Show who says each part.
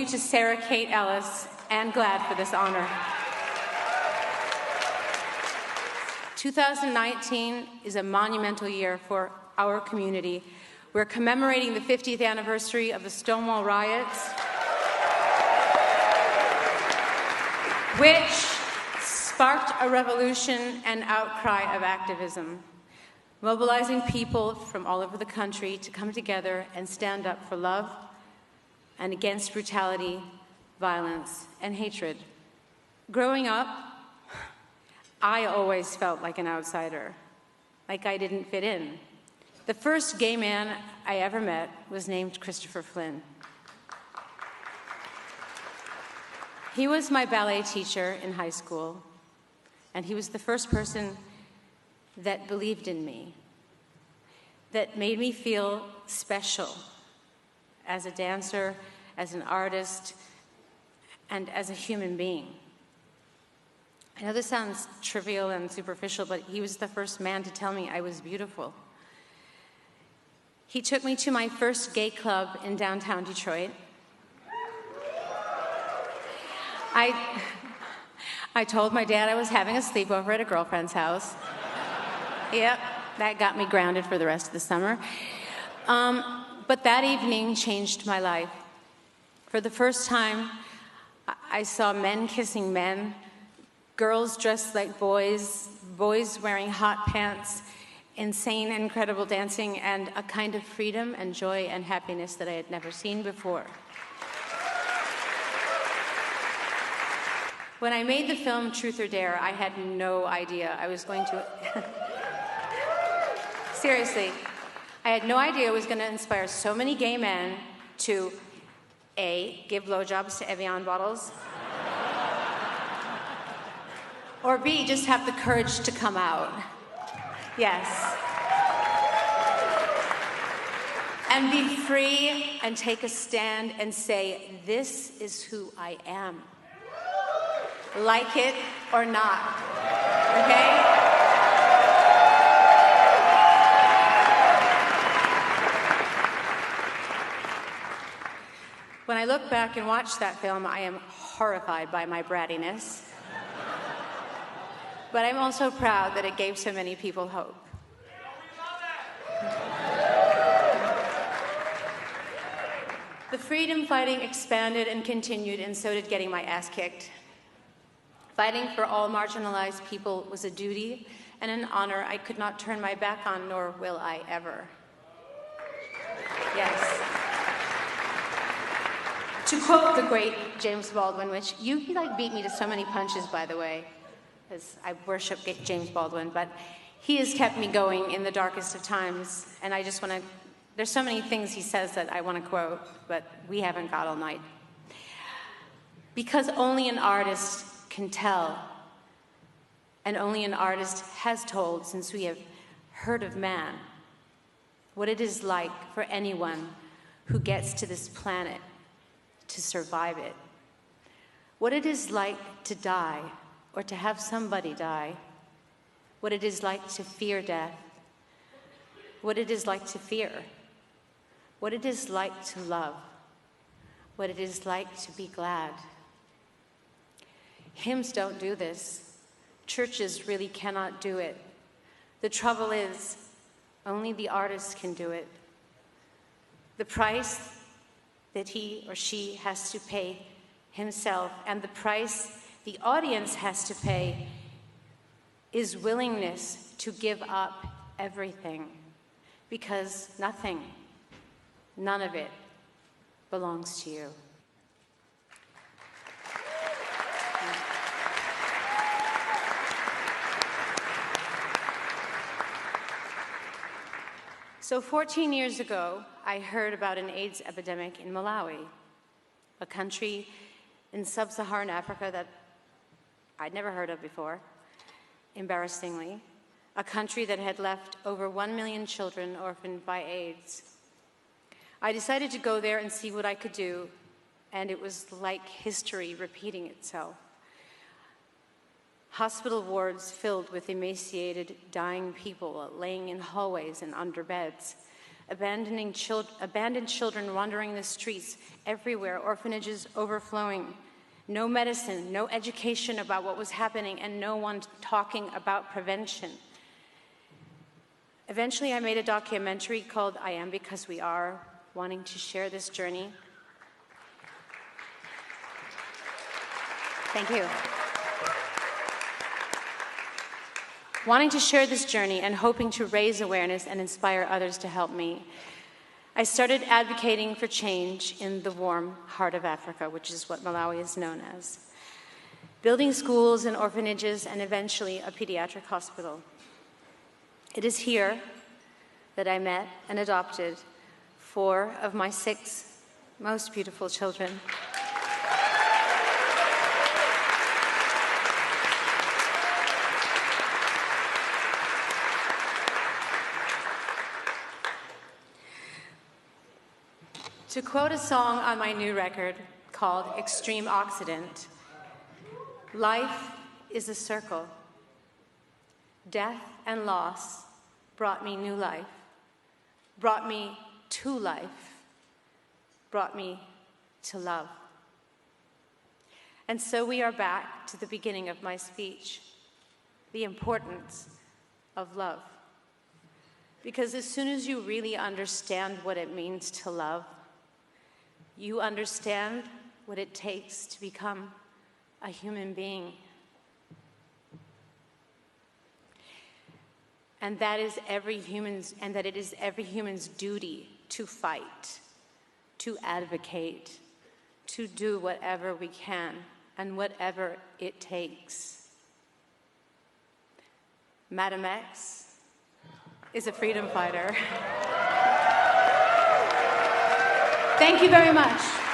Speaker 1: you to Sarah Kate Ellis and GLAAD for this honor. 2019 is a monumental year for our community. We're commemorating the 50th anniversary of the Stonewall riots, which sparked a revolution and outcry of activism, mobilizing people from all over the country to come together and stand up for love and against brutality, violence, and hatred. Growing up, I always felt like an outsider, like I didn't fit in. The first gay man I ever met was named Christopher Flynn. He was my ballet teacher in high school, and he was the first person that believed in me, that made me feel special as a dancer, as an artist, and as a human being. I know this sounds trivial and superficial, but he was the first man to tell me I was beautiful. He took me to my first gay club in downtown Detroit. I told my dad I was having a sleepover at a girlfriend's house. Yep, that got me grounded for the rest of the summer. But that evening changed my life. For the first time, I saw men kissing men, girls dressed like boys, boys wearing hot pants, insane, incredible dancing, and a kind of freedom and joy and happiness that I had never seen before. When I made the film Truth or Dare, I had no idea I was going to... Seriously, I had no idea I was going to inspire so many gay men to, A, give blowjobs to Evian bottles, or B, just have the courage to come out. Yes. And be free and take a stand and say, this is who I am. Like it or not, okay? When I look back and watch that film, I am horrified by my brattiness. But I'm also proud that it gave so many people hope. The freedom fighting expanded and continued, and so did getting my ass kicked. Fighting for all marginalized people was a duty and an honor I could not turn my back on, nor will I ever. Yes. To quote the great James Baldwin, which he beat me to so many punches, by the way, because I worship James Baldwin, but he has kept me going in the darkest of times, and I just want to, there's so many things he says that I want to quote, but we haven't got all night. Because only an artist can tell, and only an artist has told, since we have heard of man, what it is like for anyone who gets to this planet to survive it. What it is like to die, or to have somebody die. What it is like to fear death. What it is like to fear. What it is like to love. What it is like to be glad. Hymns don't do this. Churches really cannot do it. The trouble is, only the artist can do it. The price that he or she has to pay himself, and the price the audience has to pay, is willingness to give up everything, because nothing, none of it, belongs to you. So 14 years ago, I heard about an AIDS epidemic in Malawi, a country in sub-Saharan Africa that I'd never heard of before, embarrassingly, a country that had left over 1 million children orphaned by AIDS. I decided to go there and see what I could do, and it was like history repeating itself. Hospital wards filled with emaciated, dying people laying in hallways and under beds. abandoned children wandering the streets everywhere, orphanages overflowing, no medicine, no education about what was happening, and no one talking about prevention. Eventually, I made a documentary called I Am Because We Are, wanting to share this journey. Thank you. Wanting to share this journey and hoping to raise awareness and inspire others to help me, I started advocating for change in the warm heart of Africa, which is what Malawi is known as, building schools and orphanages and eventually a pediatric hospital. It is here that I met and adopted 4 of my 6 most beautiful children. To quote a song on my new record called Extreme Occident, life is a circle. Death and loss brought me new life, brought me to life, brought me to love. And so we are back to the beginning of my speech, the importance of love. Because as soon as you really understand what it means to love, you understand what it takes to become a human being. And that it is every human's duty to fight, to advocate, to do whatever we can and whatever it takes. Madam X is a freedom fighter. Thank you very much.